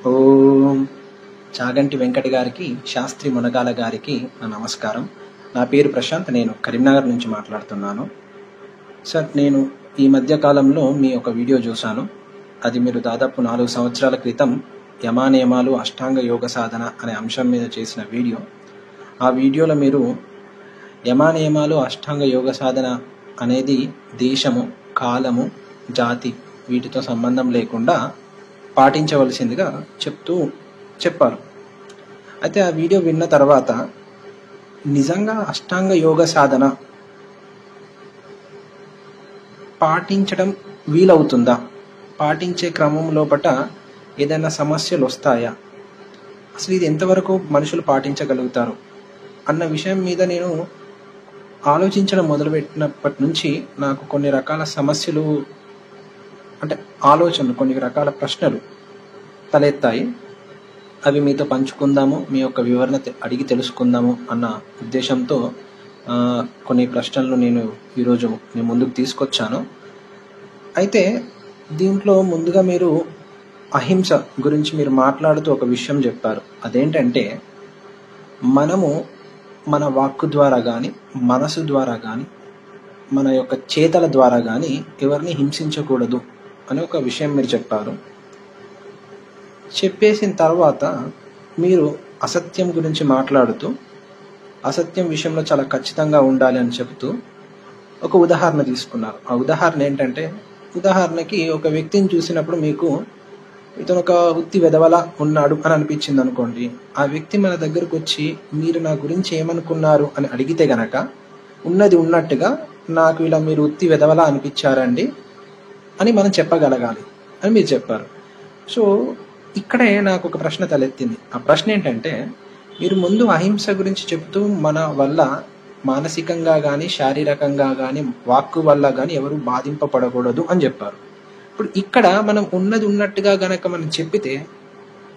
ఓం చాగంటి వెంకట గారికి, శాస్త్రి మునగాల గారికి నా నమస్కారం. నా పేరు ప్రశాంత్. నేను కరీంనగర్ నుంచి మాట్లాడుతున్నాను. సార్, నేను ఈ మధ్య కాలంలో మీ ఒక వీడియో చూశాను. అది మీరు దాదాపు 4 సంవత్సరాల క్రితం యమానియమాలు అష్టాంగ యోగ సాధన అనే అంశం మీద చేసిన వీడియో. ఆ వీడియోలో మీరు యమానియమాలు అష్టాంగ యోగ సాధన అనేది దేశము, కాలము, జాతి వీటితో సంబంధం లేకుండా పాటించవలసిందిగా చెప్పారు. అయితే ఆ వీడియో విన్న తర్వాత నిజంగా అష్టాంగ యోగ సాధన పాటించడం వీలవుతుందా? పాటించే క్రమం లోపట ఏదైనా సమస్యలు వస్తాయా? అసలు ఇది ఎంతవరకు మనుషులు పాటించగలుగుతారు అన్న విషయం మీద నేను ఆలోచించడం మొదలుపెట్టినప్పటి నుంచి నాకు కొన్ని రకాల సమస్యలు, అంటే ఆలోచనలు, కొన్ని రకాల ప్రశ్నలు తలెత్తాయి. అవి మీతో పంచుకుందాము, మీ యొక్క వివరణ అడిగి తెలుసుకుందాము అన్న ఉద్దేశంతో కొన్ని ప్రశ్నలను నేను ఈరోజు మీ ముందుకు తీసుకొచ్చాను. అయితే దీంట్లో ముందుగా మీరు అహింస గురించి మీరు మాట్లాడుతూ ఒక విషయం చెప్పారు. అదేంటంటే, మనము మన వాక్కు ద్వారా కానీ, మనసు ద్వారా కానీ, మన యొక్క చేతల ద్వారా కానీ ఎవరిని హింసించకూడదు అని ఒక విషయం మీరు చెప్పారు. చెప్పేసిన తర్వాత మీరు అసత్యం గురించి మాట్లాడుతూ, అసత్యం విషయంలో చాలా ఖచ్చితంగా ఉండాలి అని చెబుతూ ఒక ఉదాహరణ తీసుకున్నారు. ఆ ఉదాహరణ ఏంటంటే, ఉదాహరణకి ఒక వ్యక్తిని చూసినప్పుడు మీకు ఇతను ఒక ఉత్తి వెధవలా ఉన్నాడు అని అనిపించింది అనుకోండి. ఆ వ్యక్తి మన దగ్గరకు వచ్చి మీరు నా గురించి ఏమనుకున్నారు అని అడిగితే గనక ఉన్నది ఉన్నట్టుగా నాకు ఇలా మీరు ఉత్తి వెధవలా అనిపించారండి అని మనం చెప్పగలగాలి అని మీరు చెప్పారు. సో ఇక్కడే నాకు ఒక ప్రశ్న తలెత్తింది. ఆ ప్రశ్న ఏంటంటే, మీరు ముందు అహింస గురించి చెప్తూ మన వల్ల మానసికంగా కానీ, శారీరకంగా కానీ, వాక్కు వల్ల కానీ ఎవరు బాధింపబడకూడదు అని చెప్పారు. ఇప్పుడు ఇక్కడ మనం ఉన్నది ఉన్నట్టుగా గనక మనం చెప్పితే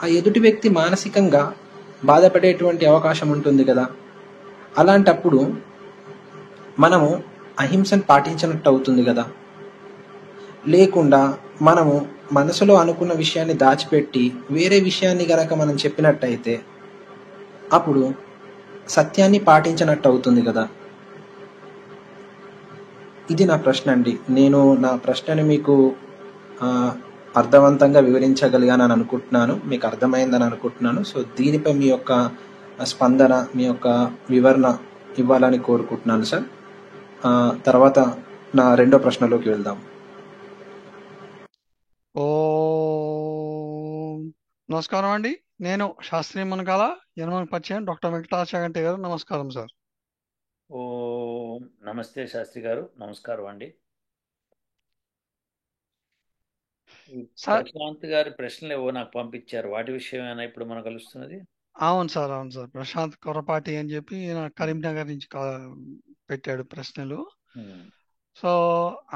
ఆ ఎదుటి వ్యక్తి మానసికంగా బాధపడేటువంటి అవకాశం ఉంటుంది కదా. అలాంటప్పుడు మనము అహింసను పాటించినట్టు అవుతుంది కదా. లేకుండా మనము మనసులో అనుకున్న విషయాన్ని దాచిపెట్టి వేరే విషయాన్ని గనక మనం చెప్పినట్టయితే అప్పుడు సత్యాన్ని పాటించినట్టు అవుతుంది కదా. ఇది నా ప్రశ్న అండి. నేను నా ప్రశ్నని మీకు అర్థవంతంగా వివరించగలిగానని అనుకుంటున్నాను, మీకు అర్థమైందని అనుకుంటున్నాను. సో దీనిపై మీ యొక్క స్పందన, మీ యొక్క వివరణ ఇవ్వాలని కోరుకుంటున్నాను సార్. తర్వాత నా రెండో ప్రశ్నలోకి వెళ్దాం. నమస్కారం అండి. నేను శాస్త్రి మునగాల, యనమల పరిచయం డాక్టర్ వెంకటాచాగంటి గారు. నమస్కారం సార్. నమస్తే శాస్త్రి గారు. నమస్కారం అండి. ప్రశాంత్ గారి ప్రశ్నలు ఏవో నాకు పంపించారు, వాటి విషయమేనా ఇప్పుడు మనం కలుస్తున్నది? అవును సార్. ప్రశాంత్ కొరపాటి అని చెప్పి కరీంనగర్ నుంచి పెట్టాడు ప్రశ్నలు. సో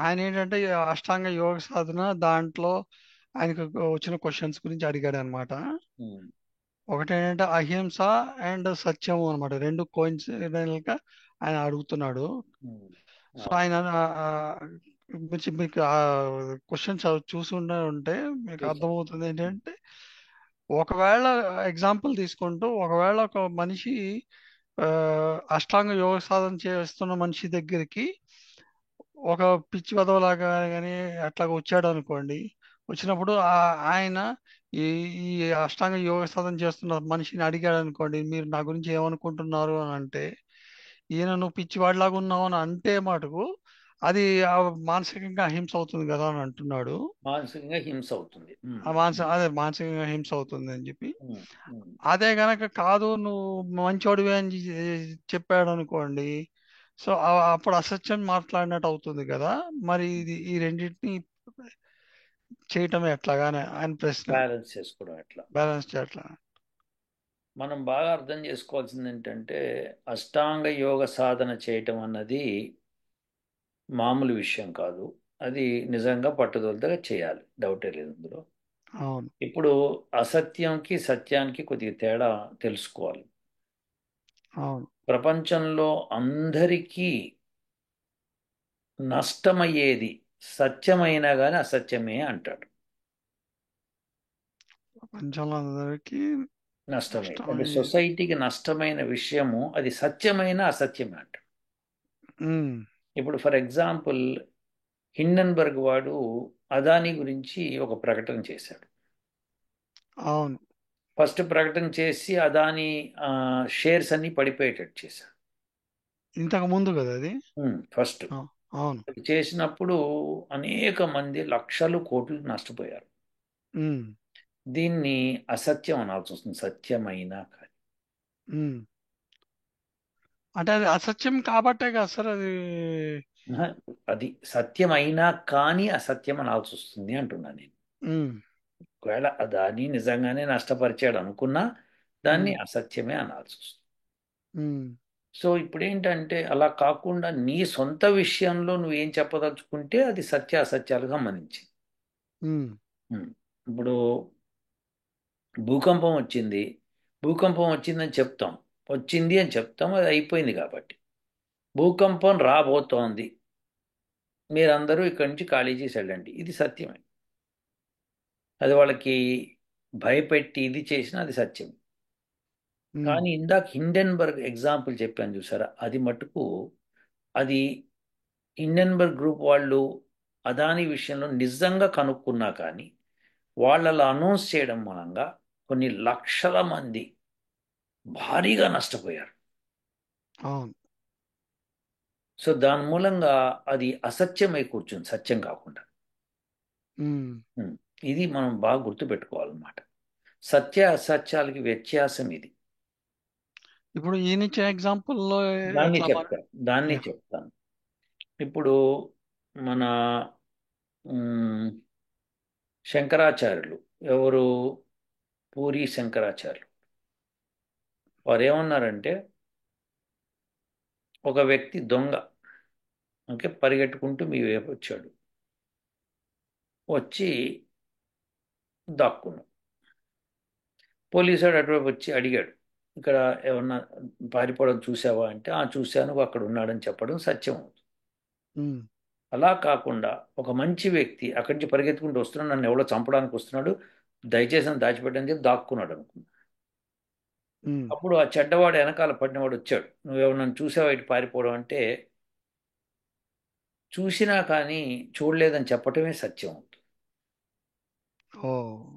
ఆయన ఏంటంటే అష్టాంగ యోగ సాధన దాంట్లో ఆయనకు వచ్చిన క్వశ్చన్స్ గురించి అడిగాడు అనమాట. ఒకటేంటంటే అహింస అండ్ సత్యము అనమాట, రెండు కోయిన్సిడెంటల్ గా ఆయన అడుగుతున్నాడు. సో ఆయన మీకు క్వశ్చన్స్ చూసి ఉంటే మీకు అర్థమవుతుంది ఏంటంటే, ఒకవేళ ఎగ్జాంపుల్ తీసుకుంటూ, ఒకవేళ ఒక మనిషి అష్టాంగ యోగ సాధన చేస్తున్న మనిషి దగ్గరికి ఒక పిచ్చి వదవలాగా కానీ అట్లాగా వచ్చాడు అనుకోండి. వచ్చినప్పుడు ఆయన ఈ ఈ అష్టాంగ యోగ సాధన చేస్తున్న మనిషిని అడిగాడు అనుకోండి, మీరు నా గురించి ఏమనుకుంటున్నారు అని అంటే, ఈయన నువ్వు పిచ్చివాడిలాగా ఉన్నావు అని అంటే మటుకు అది మానసికంగా హింస అవుతుంది కదా అని అంటున్నాడు. మానసికంగా హింస అవుతుంది, మానసికంగా హింస అవుతుంది అని చెప్పి. అదే గనక కాదు నువ్వు మంచోడివే అని చెప్పాడు అనుకోండి, సో అప్పుడు అసత్యం మాట్లాడినట్టు అవుతుంది కదా. మరి ఇది ఈ రెండింటిని చేయటం ఎట్లాగానే ఆయన ప్రశ్న. బ్యాలెన్స్ చేసుకోవడం ఎట్లా? బ్యాలెన్స్ చేయట్లా. మనం బాగా అర్థం చేసుకోవాల్సింది ఏంటంటే, అష్టాంగ యోగ సాధన చేయటం అన్నది మామూలు విషయం కాదు. అది నిజంగా పట్టుదలతో చేయాలి, డౌటే లేదు అందులో. అవును. ఇప్పుడు అసత్యంకి సత్యానికి కొద్దిగా తేడా తెలుసుకోవాలి. అవును. ప్రపంచంలో అందరికీ నష్టమయ్యేది సత్యమైనా కానీ అసత్యమే అంటాడు. ప్రపంచంలో అందరికీ నష్టమే. అంటే నష్టమై. సొసైటీకి నష్టమైన విషయము అది సత్యమైన అసత్యమే అంట. ఉమ్, ఇప్పుడు ఫర్ ఎగ్జాంపుల్ హిండెన్బర్గ్ వాడు అదానీ గురించి ఒక ప్రకటన చేశాడు. అవును. ఫస్ట్ ప్రకటన చేసి అదానీ షేర్స్ అన్ని పడిపోయేటట్టు చేశాడు. ఇంతకు ముందు కదా అది. ఫస్ట్ ఆ, అవును. చేసినప్పుడు అనేక మంది లక్షలు కోట్లు నష్టపోయారు. ఉమ్, దీన్ని అసత్యం అనాల్సి వస్తుంది, సత్యమైనా కానీ. ఉమ్. అంటే అది అసత్యం కాబట్టే కదా సార్ అది. ఆహా, అది సత్యమైనా కానీ అసత్యం అనాల్సి వస్తుంది అంటున్నా నేను. ఉమ్, ఒకవేళ అదాని నిజంగానే నష్టపరిచాడు అనుకున్నా దాన్ని ఉమ్, అసత్యమే అనాల్సి వస్తుంది. ఉమ్, సో ఇప్పుడు ఏంటంటే అలా కాకుండా నీ సొంత విషయంలో నువ్వేం చెప్పదలుచుకుంటే అది సత్య అసత్యాలు సంబంధించి. ఉమ్, ఇప్పుడు భూకంపం వచ్చింది, భూకంపం వచ్చిందని చెప్తాం, వచ్చింది అని చెప్తాం, అది అయిపోయింది కాబట్టి. భూకంపం రాబోతోంది, మీరందరూ ఇక్కడి నుంచి ఖాళీ చేసి వెళ్ళండి, ఇది సత్యమే. అది వాళ్ళకి భయపెట్టి ఇది చేసినా అది సత్యం. ఉమ్. కానీ ఇందాక హిండెన్బర్గ్ ఎగ్జాంపుల్ చెప్పాను చూసారా, అది మటుకు అది హిండెన్బర్గ్ గ్రూప్ వాళ్ళు అదాని విషయంలో నిజంగా కనుక్కున్నా కానీ వాళ్ళలా అనౌన్స్ చేయడం మూలంగా కొన్ని లక్షల మంది భారీగా నష్టపోయారు. అవును. సో దాని మూలంగా అది అసత్యమై కూర్చుంది, సత్యం కాకుండా. ఉమ్. ఉం. ఇది మనం బాగా గుర్తుపెట్టుకోవాలన్నమాట. సత్య అసత్యాలకి వ్యత్యాసం ఇది. ఇప్పుడు ఈయనిచ్చే ఎగ్జాంపుల్లో దాన్ని ఎట్లా మరి? చెప్తాను, దాన్ని యా. చెప్తాను. ఇప్పుడు మన ఉం, శంకరాచార్యులు, ఎవరు, పూరి శంకరాచార్యులు, వారు ఏమన్నారంటే ఒక వ్యక్తి దొంగ పరిగెట్టుకుంటూ మీ వైపు వచ్చాడు, వచ్చి దాక్కున్నాడు. పోలీసుడు అటువైపు వచ్చి అడిగాడు, ఇక్కడ ఏమన్నా పారిపోవడం చూసావా అంటే, ఆ చూశాను, అక్కడ ఉన్నాడని చెప్పడం సత్యం అవుతుంది. ఉమ్, అలా కాకుండా ఒక మంచి వ్యక్తి అక్కడి నుంచి పరిగెత్తుకుంటూ వస్తున్నాడు, నన్ను ఎవడో చంపడానికి వస్తున్నాడు, దయచేసి నన్ను దాచిపెట్టని చెప్పి దాక్కున్నాడు అనుకున్నా. ఉమ్. అప్పుడు ఆ చెడ్డవాడు వెనకాల పడినవాడు వచ్చాడు, నువ్వెవరు నన్ను చూసావా ఇటు పారిపోవడం అంటే, చూసినా కానీ చూడలేదని చెప్పటమే సత్యం అవుతుంది. ఓ,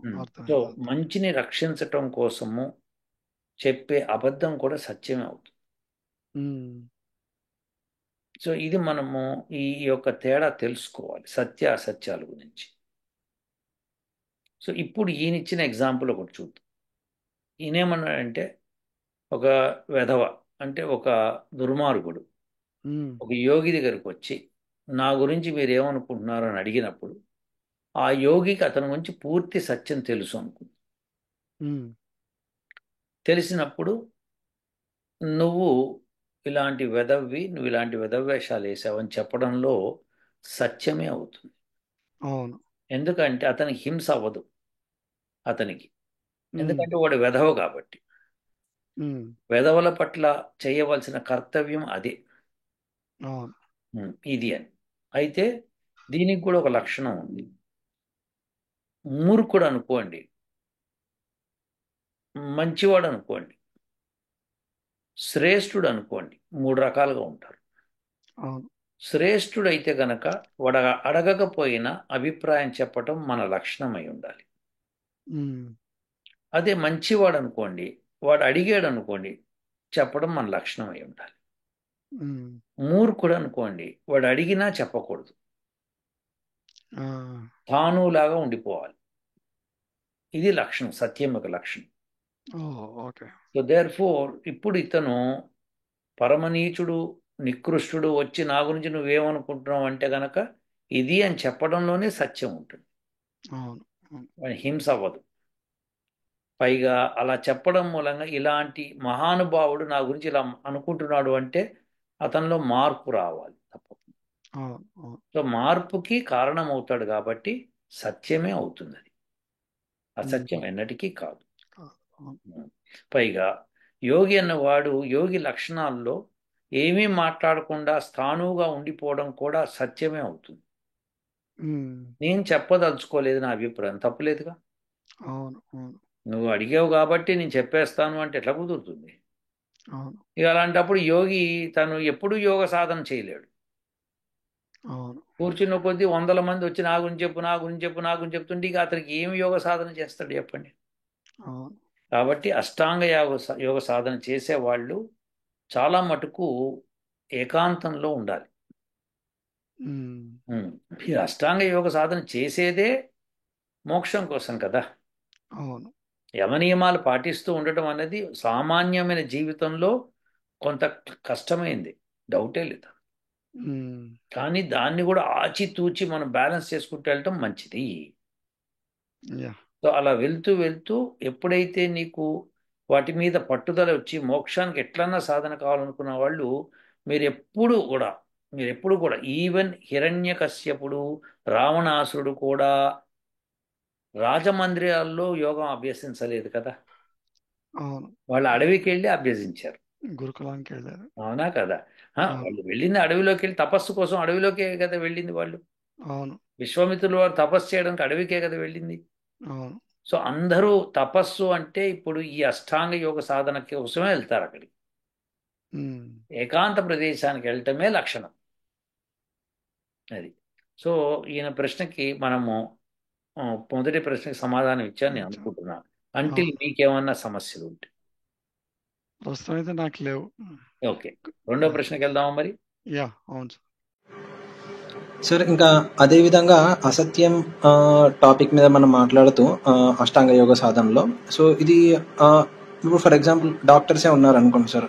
సో అర్థమైంది, అర్థం. మంచిని రక్షించటం కోసము చెప్పే అబద్ధం కూడా సత్యమే అవుతుంది. ఉమ్, సో ఇది మనము ఈ యొక్క తేడా తెలుసుకోవాలి సత్య అసత్యాల గురించి. సో ఇప్పుడు ఈయన ఇచ్చిన ఎగ్జాంపుల్ ఒకటి చూద్దాం. ఈయనేమన్నాడంటే ఒక వెధవ, అంటే ఒక దుర్మార్గుడు ఉమ్, ఒక యోగి దగ్గరికి వచ్చి నా గురించి మీరు ఏమనుకుంటున్నారు అని అడిగినప్పుడు ఆ యోగికి అతని గురించి పూర్తి సత్యం తెలుసు అనుకుంది. ఉమ్, తెలిసినప్పుడు నువ్వు ఇలాంటి వెధవ్వి, నువ్వు ఇలాంటి వెధవేషాలు వేసావని చెప్పడంలో సత్యమే అవుతుంది. అవును. ఎందుకంటే అతనికి హింస అవ్వదు అతనికి, ఉమ్, ఎందుకంటే వాడు వెధవ కాబట్టి. ఉమ్, వెధవల పట్ల చేయవలసిన కర్తవ్యం అదే. అవును. ఇది అని. అయితే దీనికి కూడా ఒక లక్షణం ఉంది. మూర్ఖుడు అనుకోండి, మంచివాడు అనుకోండి, శ్రేష్ఠుడు అనుకోండి, మూడు రకాలుగా ఉంటారు. అవును. శ్రేష్ఠుడైతే గనక వాడు అడగకపోయినా అభిప్రాయం చెప్పటం మన లక్షణమై ఉండాలి. ఉమ్, అదే మంచివాడు అనుకోండి, వాడు అడిగాడు అనుకోండి, చెప్పడం మన లక్షణమై ఉండాలి. ఉమ్, మూర్ఖుడు అనుకోండి, వాడు అడిగినా చెప్పకూడదు, ఆ, తానులాగా ఉండిపోవాలి. ఇది లక్షణం, సత్యం యొక్క లక్షణం. ఓ, ఓకే. సో దేర్ ఫోర్ ఇప్పుడు ఇతను పరమనీచుడు, నికృష్టుడు వచ్చి నా గురించి నువ్వేమనుకుంటున్నావు అంటే గనక ఇది అని చెప్పడంలోనే సత్యం ఉంటుంది, అవును. అవును. వాడి హింస అవ్వదు. పైగా అలా చెప్పడం మూలంగా ఇలాంటి మహానుభావుడు నా గురించి ఇలా అనుకుంటున్నాడు అంటే అతనిలో మార్పు రావాలి తప్పకుండా. అవును. అవును. సో మార్పుకి కారణమవుతాడు కాబట్టి సత్యమే అవుతుంది, అది ఉమ్, అసత్యం ఎన్నటికీ కాదు. అవును. పైగా యోగి అన్నవాడు యోగి లక్షణాల్లో ఏమీ మాట్లాడకుండా స్థాణువుగా ఉండిపోవడం కూడా సత్యమే అవుతుంది. ఉమ్, నేను చెప్పదలుచుకోలేదు నా అభిప్రాయం, తప్పులేదుగా. అవును. అవును. నువ్వు అడిగావు కాబట్టి నేను చెప్పేస్తాను అంటే ఎట్లా కుదురుతుంది? అవును. ఇక అలాంటప్పుడు యోగి తను ఎప్పుడూ యోగ సాధన చేయలేడు. అవును. కూర్చున్న కొద్దీ వందల మంది వచ్చి నా గురించి చెప్పు, నా గురించి చెప్పు, నా గురించి చెప్తుంటే ఇక అతనికి ఏమి యోగ సాధన చేస్తాడు చెప్పండి? అవును. కాబట్టి అష్టాంగ యోగ సాధన చేసేవాళ్ళు చాలా మటుకు ఏకాంతంలో ఉండాలి. ఉమ్. మీరు అష్టాంగ యోగ సాధన చేసేదే మోక్షం కోసం కదా. అవును. యమ నియమాలు పాటిస్తూ ఉండటం అనేది సామాన్యమైన జీవితంలో కొంత కష్టమైంది, డౌటే లేదు. ఉమ్. కానీ దాన్ని కూడా ఆచితూచి మనం బ్యాలెన్స్ చేసుకుంటూ వెళ్ళటం మంచిది. యా. సో అలా వెళ్తూ వెళ్తూ ఎప్పుడైతే నీకు వాటి మీద పట్టుదల వచ్చి మోక్షానికి ఎట్లన్నా సాధన కావాలనుకున్న వాళ్ళు మీరు ఎప్పుడు కూడా ఈవెన్ హిరణ్యకశ్యపుడు, రావణాసురుడు కూడా రాజమందిరాల్లో యోగం అభ్యసించలేదు కదా. అవును. వాళ్ళు అడవికి వెళ్ళి అభ్యసించారు. గురుకులానికి వెళ్ళారు. అవునా కదా? అవును. వాళ్ళు వెళ్ళింది అడవిలోకి వెళ్ళి తపస్సు కోసం, అడవిలోకే కదా వెళ్ళింది వాళ్ళు. అవును. విశ్వామిత్రులు వారు తపస్సు చేయడానికి అడవికే కదా వెళ్ళింది. అవును. సో అందరూ తపస్సు అంటే ఇప్పుడు ఈ అష్టాంగ యోగ సాధన కోసమే వెళ్తారు అక్కడికి. ఉమ్. ఏకాంత ప్రదేశానికి వెళ్ళటమే లక్షణం అది. సో ఈయన ప్రశ్నకి మనము ఆ, మొదటి ప్రశ్నకి సమాధానం ఇచ్చాను నేను ఇచ్చాం. అనుకుంటున్నాను. అంటే అవును. మీకేమన్నా సమస్యలు ఉంటే ప్రస్తుతం అయితే నాకు లేవు. ఓకే. రెండో ప్రశ్నకి వెళ్దామా మరి? యా. అవును సార్. సార్ ఇంకా అదే విధంగా అసత్యం టాపిక్ మీద మనం మాట్లాడుతూ అష్టాంగ యోగ సాధనలో సో ఇది ఇప్పుడు ఫర్ ఎగ్జాంపుల్ డాక్టర్సే ఉన్నారు అనుకోండి సార్,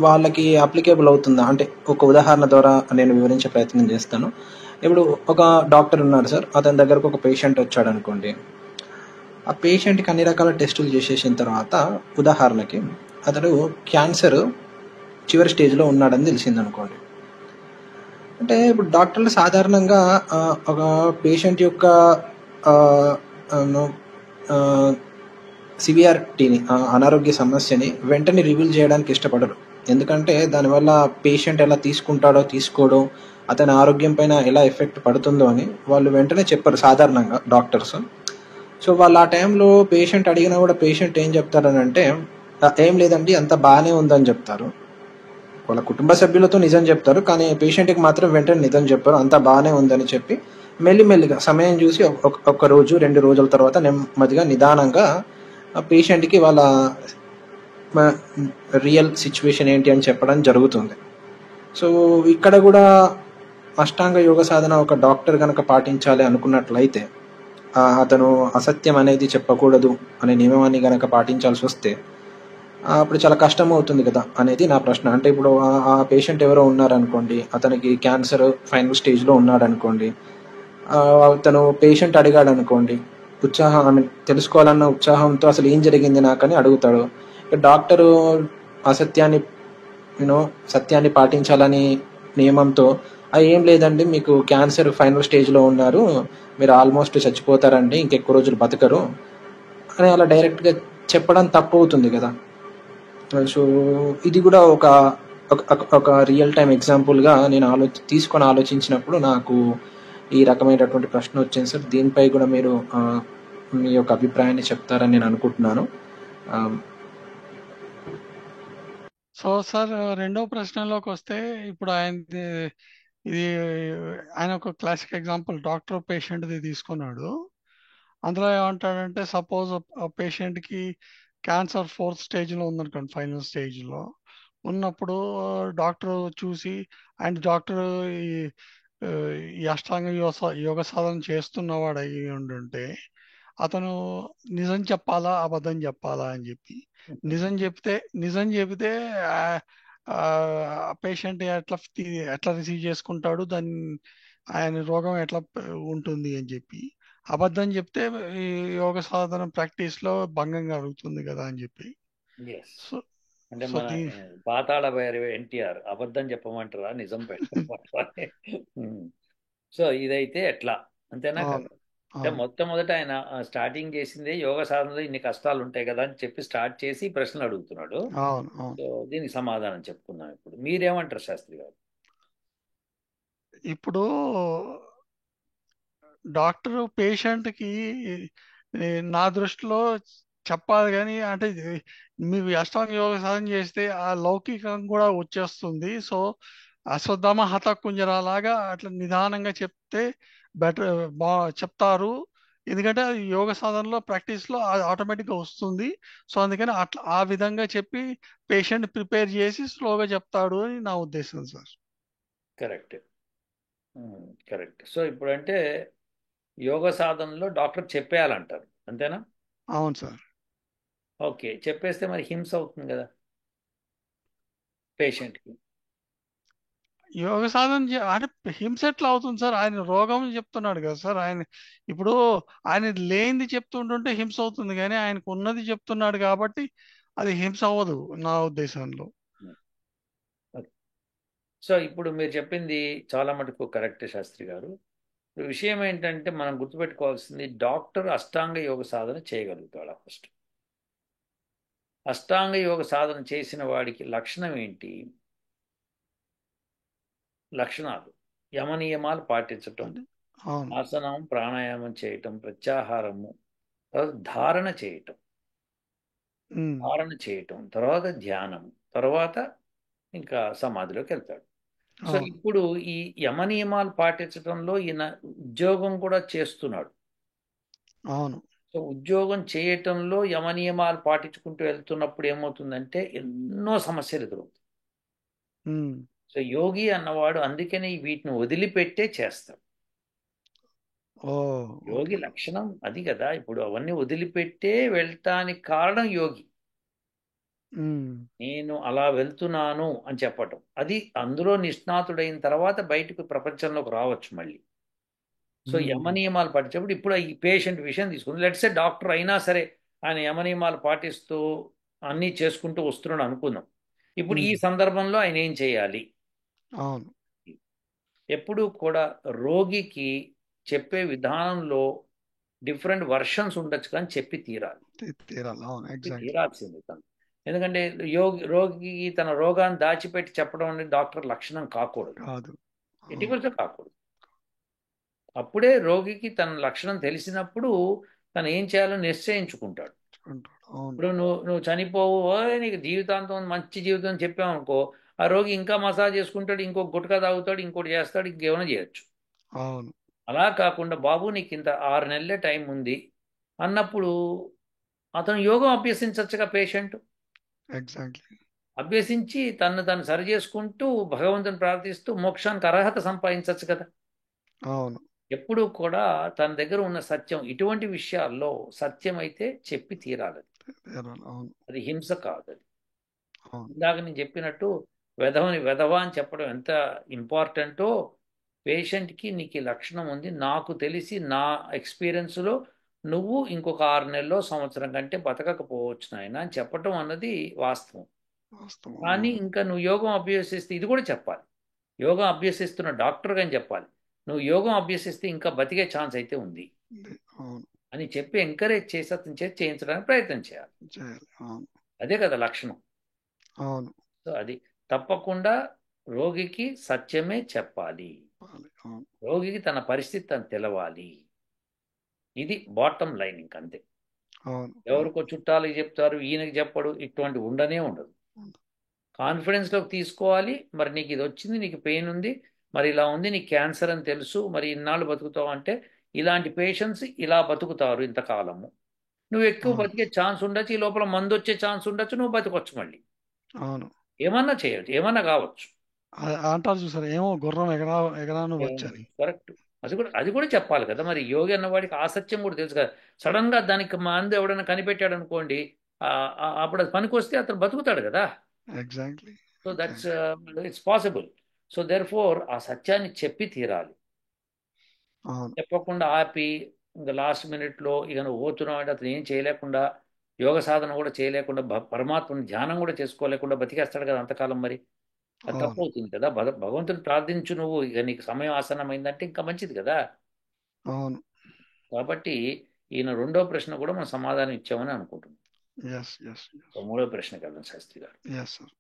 వాళ్ళకి అప్లికేబుల్ అవుతుందా అంటే ఒక ఉదాహరణ ద్వారా నేను వివరించే ప్రయత్నం చేస్తాను. ఇప్పుడు ఒక డాక్టర్ ఉన్నారు సార్, అతని దగ్గరకు ఒక పేషెంట్ వచ్చాడు అనుకోండి. ఆ పేషెంట్కి అన్ని రకాల టెస్టులు చేసేసిన తర్వాత ఉదాహరణకి అతడు క్యాన్సర్ చివరి స్టేజ్లో ఉన్నాడని తెలిసింది అనుకోండి. అంటే ఇప్పుడు డాక్టర్లు సాధారణంగా ఒక పేషెంట్ యొక్క సివియారిటీని, అనారోగ్య సమస్యని వెంటనే రివీల్ చేయడానికి ఇష్టపడరు. ఎందుకంటే దానివల్ల పేషెంట్ ఎలా తీసుకుంటాడో తీసుకోడో, అతని ఆరోగ్యం పైన ఎలా ఎఫెక్ట్ పడుతుందో అని వాళ్ళు వెంటనే చెప్పరు సాధారణంగా డాక్టర్స్. సో వాళ్ళు ఆ టైంలో పేషెంట్ అడిగినా కూడా పేషెంట్ ఏం చెప్తారని అంటే ఏం లేదండి అంత బాగానే ఉందని చెప్తారు. వాళ్ళ కుటుంబ సభ్యులతో నిజం చెప్తారు, కానీ పేషెంట్కి మాత్రం వెంటనే నిజం చెప్పారు, అంతా బాగానే ఉందని చెప్పి మెల్లిమెల్లిగా సమయం చూసి ఒక రోజు 2 రోజుల తర్వాత నెమ్మదిగా నిదానంగా ఆ పేషెంట్కి వాళ్ళ రియల్ సిచ్యువేషన్ ఏంటి అని చెప్పడం జరుగుతుంది. సో ఇక్కడ కూడా అష్టాంగ యోగ సాధన ఒక డాక్టర్ కనుక పాటించాలి అనుకున్నట్లయితే అతను అసత్యం అనేది చెప్పకూడదు అనే నియమాన్ని కనుక పాటించాల్సి వస్తే అప్పుడు చాలా కష్టం అవుతుంది కదా అనేది నా ప్రశ్న. అంటే ఇప్పుడు ఆ పేషెంట్ ఎవరో ఉన్నారనుకోండి, అతనికి క్యాన్సర్ ఫైనల్ స్టేజ్లో ఉన్నాడనుకోండి, అతను పేషెంట్ అడిగాడు అనుకోండి, ఉత్సాహం ఐ మీన్ తెలుసుకోవాలన్న ఉత్సాహంతో అసలు ఏం జరిగింది నాకని అడుగుతాడు. డాక్టరు అసత్యాన్ని సత్యాన్ని పాటించాలని నియమంతో ఏం లేదండి మీకు క్యాన్సర్ ఫైనల్ స్టేజ్లో ఉన్నారు, మీరు ఆల్మోస్ట్ చచ్చిపోతారండి, ఇంకెక్కువ రోజులు బతకరు అని అలా డైరెక్ట్గా చెప్పడం తప్పు అవుతుంది కదా. సో ఇది కూడా ఒక రియల్ టైం ఎగ్జాంపుల్గా నేను తీసుకొని ఆలోచించినప్పుడు నాకు ఈ రకమైనటువంటి ప్రశ్న వచ్చింది సార్. దీనిపై కూడా మీరు మీ యొక్క అభిప్రాయాన్ని చెప్తారని నేను అనుకుంటున్నాను. సో సార్ రెండో ప్రశ్నలోకి వస్తే ఇప్పుడు ఇది ఆయన ఒక క్లాసిక్ ఎగ్జాంపుల్ డాక్టర్ పేషెంట్ది తీసుకున్నాడు. అందులో ఏమంటాడంటే సపోజ్ పేషెంట్కి క్యాన్సర్ 4th స్టేజ్లో ఉందనుకోండి, ఫైనల్ స్టేజ్లో ఉన్నప్పుడు డాక్టర్ చూసి అండ్ డాక్టర్ ఈ ఆ, ఈ అష్టాంగ యోగ సాధన చేస్తున్నవాడు అయి ఉండుంటే అతను నిజం చెప్పాలా అబద్ధం చెప్పాలా అని చెప్పి నిజం చెబితే పేషెంట్ ఎట్లా రిసీవ్ చేసుకుంటాడు, దాన్ని ఆయన రోగం ఎట్లా ఉంటుంది అని చెప్పి, అబద్ధం చెప్తే ఈ యోగ సాధన ప్రాక్టీస్ లో భంగం కలుగుతుంది కదా అని చెప్పి. ఎస్. సో అంటే సో మన పాతాళ భైరవి ఎన్టీఆర్ అబద్ధం చెప్పమంటారా నిజం పెట్టమంటారా? సో ఇదైతే ఎట్లా, అంతేనా అవును. కదా? అంటే అవును. మొట్టమొదట ఆయన స్టార్టింగ్ చేసిందే యోగ సాధనలో ఇన్ని కష్టాలు ఉంటాయి కదా అని చెప్పి స్టార్ట్ చేసి ప్రశ్నలు అడుగుతున్నాడు. అవును. అవును. సో దీనికి సమాధానం చెప్పుకుందాం. ఇప్పుడు మీరేమంటారు శాస్త్రి గారు? ఇప్పుడు డాక్టర్ పేషెంట్కి నా దృష్టిలో చెప్పాలి కానీ అంటే మీరు అష్టాంగ యోగ సాధన చేస్తే ఆ లౌకికం కూడా వచ్చేస్తుంది. సో అశ్వత్థామ హతకుంజర లాగా అట్లా నిదానంగా చెప్తే బెటర్, బా చెప్తారు. ఎందుకంటే అది యోగ సాధనలో ప్రాక్టీస్లో అది ఆటోమేటిక్గా వస్తుంది. సో అందుకని అట్లా ఆ విధంగా చెప్పి పేషెంట్ ప్రిపేర్ చేసి స్లోగా చెప్తాడు అని నా ఉద్దేశం సార్. కరెక్ట్. కరెక్ట్. సో ఇప్పుడంటే యోగ సాధనలో డాక్టర్ చెప్పేయాలంటారు, అంతేనా? అవును సార్. ఓకే, చెప్పేస్తే మరి హింస అవుతుంది కదా పేషెంట్కి. యోగ సాధన అంటే హింస ఎట్లా అవుతుంది సార్? ఆయన రోగం చెప్తున్నాడు కదా సార్. ఆయన ఇప్పుడు ఆయన లేనిది చెప్తుంటుంటే హింస అవుతుంది, కానీ ఆయనకు ఉన్నది చెప్తున్నాడు కాబట్టి అది హింస అవ్వదు నా ఉద్దేశంలో. సో ఇప్పుడు మీరు చెప్పింది చాలా మటుకు కరెక్ట్ శాస్త్రి గారు. ఇప్పుడు విషయం ఏంటంటే మనం గుర్తుపెట్టుకోవాల్సింది, డాక్టర్ అష్టాంగ యోగ సాధన చేయగలుగుతాడు ఫస్ట్. అష్టాంగ యోగ సాధన చేసిన వాడికి లక్షణం ఏంటి? లక్షణాలు యమనియమాలు పాటించటం, అంటే అవును. ఆసనం ప్రాణాయామం చేయటం, ప్రత్యాహారము, తర్వాత ధారణ చేయటం, ఉమ్, తర్వాత ధ్యానం, తర్వాత ఇంకా సమాధిలోకి వెళ్తాడు. సో అవును. ఇప్పుడు ఈ యమ నియమాలు పాటించడంలో ఈయన ఉద్యోగం కూడా చేస్తున్నాడు. అవును. సో ఉద్యోగం చేయటంలో యమ నియమాలు పాటించుకుంటూ వెళ్తున్నప్పుడు ఏమవుతుందంటే ఎన్నో సమస్యలు ఎదురవుతాయి. ఉమ్, సో యోగి అన్నవాడు అందుకనే వీటిని వదిలిపెట్టే చేస్తాడు. ఓ యోగి ఓకే. లక్షణం అది కదా. ఇప్పుడు అవన్నీ వదిలిపెట్టే వెళ్ళటానికి కారణం యోగి. ఉమ్, నేను అలా వెళ్తున్నాను అని చెప్పటం, అది అందులో నిష్ణాతుడైన తర్వాత బయటకు ప్రపంచంలోకి రావచ్చు మళ్ళీ. సో యమ ఉమ్, నియమాలు పాటించేప్పుడు ఇప్పుడు ఈ పేషెంట్ విషయం తీసుకుంది. లెట్స్ ఏ డాక్టర్ అయినా సరే ఆయన యమ నియమాలు పాటిస్తూ అన్నీ చేసుకుంటూ వస్తున్నాడు అనుకుందాం. ఇప్పుడు ఈ ఉమ్, సందర్భంలో ఆయన ఏం చేయాలి? అవును. ఎప్పుడూ కూడా రోగికి చెప్పే విధానంలో డిఫరెంట్ వర్షన్స్ ఉండొచ్చు, కానీ చెప్పి తీరాలి. తీరాలి. అవును, చెప్పి ఎగ్జాక్ట్లీ. తీరాల్సింది తను. ఎందుకంటే రోగికి తన రోగాన్ని దాచిపెట్టి చెప్పడం అనేది డాక్టర్ లక్షణం కాకూడదు, కాదు. ఎట్టి అవును. పరిస్థితుల్లో కాకూడదు. అప్పుడే రోగికి తన లక్షణం తెలిసినప్పుడు తను ఏం చేయాలో నిశ్చయించుకుంటాడు. అవును. ఇప్పుడు నువ్వు చనిపోవు, ఓయ్ నీకు జీవితాంతం మంచి జీవితం అని చెప్పావనుకో, ఆ రోగి ఇంకా మసాజ్ చేసుకుంటాడు, ఇంకో గుట్కా తాగుతాడు, ఇంకోటి చేస్తాడు, ఇంకేమైనా చేయొచ్చు. అవును. అలా కాకుండా బాబు నీకు ఇంత 6 నెలలే టైం ఉంది అన్నప్పుడు అతను యోగం అభ్యసించవచ్చుగా పేషెంట్. ఎగ్జాక్ట్లీ. అభ్యసించి తను సరి చేసుకుంటూ భగవంతుని ప్రార్థిస్తూ మోక్షానికి అర్హత సంపాదించవచ్చు కదా. అవును. ఎప్పుడూ కూడా తన దగ్గర ఉన్న సత్యం, ఇటువంటి విషయాల్లో సత్యం అయితే చెప్పి తీరాలి. తీరాలి. అవును. అది హింస కాదు. అది అవును. ఇందాక నేను చెప్పినట్టు వెధవని వెధవ అని చెప్పడం ఎంత ఇంపార్టెంటో, పేషెంట్కి నీకు ఈ లక్షణం ఉంది, నాకు తెలిసి నా ఎక్స్పీరియన్స్లో నువ్వు ఇంకొక 6 నెలల్లో సంవత్సరం కంటే బతకకపోవచ్చు నాయన అని చెప్పటం అన్నది వాస్తవం. వాస్తవం. కానీ అవును. ఇంకా నువ్వు యోగం అభ్యసిస్తే ఇది కూడా చెప్పాలి. యోగం అభ్యసిస్తున్న డాక్టర్గా అని చెప్పాలి, నువ్వు యోగం అభ్యసిస్తే ఇంకా బతికే ఛాన్స్ అయితే ఉంది అవును. అని చెప్పి ఎంకరేజ్ చేసి అతని చేతి చేయించడానికి ప్రయత్నం చేయాలి. చేయాలి. అవును. అదే కదా లక్షణం. అవును. సో అది తప్పకుండా రోగికి సత్యమే చెప్పాలి. అవును. రోగికి తన పరిస్థితి తను తెలవాలి. ఇది బాటమ్ లైన్, ఇంకంతే. అవును. ఎవరికో చుట్టాలకి చెప్తారు, ఈయనకి చెప్పడు, ఇటువంటి ఉండనే ఉండదు. కాన్ఫిడెన్స్లోకి తీసుకోవాలి. మరి నీకు ఇది వచ్చింది, నీకు పెయిన్ ఉంది, మరి ఇలా ఉంది, నీకు క్యాన్సర్ అని తెలుసు, మరి ఇన్నాళ్ళు బతుకుతావు అంటే ఇలాంటి పేషెంట్స్ ఇలా బతుకుతారు ఇంతకాలము. నువ్వు ఎక్కువ అవును. బతికే ఛాన్స్ ఉండొచ్చు, ఈ లోపల మందు వచ్చే ఛాన్స్ ఉండొచ్చు, నువ్వు బతకొచ్చు మళ్ళీ. అవును. ఏమన్నా చేయొచ్చు, ఏమన్నా కావచ్చు. అంటారు చూసారు, ఏమో గుర్రం ఎగరాను వచ్చని. కరెక్ట్. అది కూడా చెప్పాలి కదా. మరి యోగి అన్నవాడికి ఆ సత్యం కూడా తెలుసు కదా. సడన్ గా దానికి మందు ఎవడైనా కనిపెట్టాడు అనుకోండి, అప్పుడు అది పనికి వస్తే అతను బతుకుతాడు కదా. Exactly. So that's it's possible. So there four ఆ సత్యాన్ని చెప్పి తీరాలి. అవును. చెప్పకుండా ఆపి ఇంకా లాస్ట్ మినిట్లో ఇక నువ్వు పోతున్నావు అంటే అతను ఏం చేయలేకుండా, యోగ సాధన కూడా చేయలేకుండా, పరమాత్మని ధ్యానం కూడా చేసుకోలేకుండా బతికేస్తాడు కదా అంతకాలం. మరి అది అవును. తప్పవుతుంది కదా. భగవంతుని ప్రార్థించు నువ్వు, ఇక నీకు సమయం ఆసన్నమైందంటే ఇంకా మంచిది కదా. అవును. కాబట్టి ఈయన రెండో ప్రశ్న కూడా మనం సమాధానం ఇచ్చామని అనుకుంటున్నాం. ఎస్. ఎస్. సో మూడో ప్రశ్నకి వెళ్దాం శాస్త్రి గారు. Yes sir.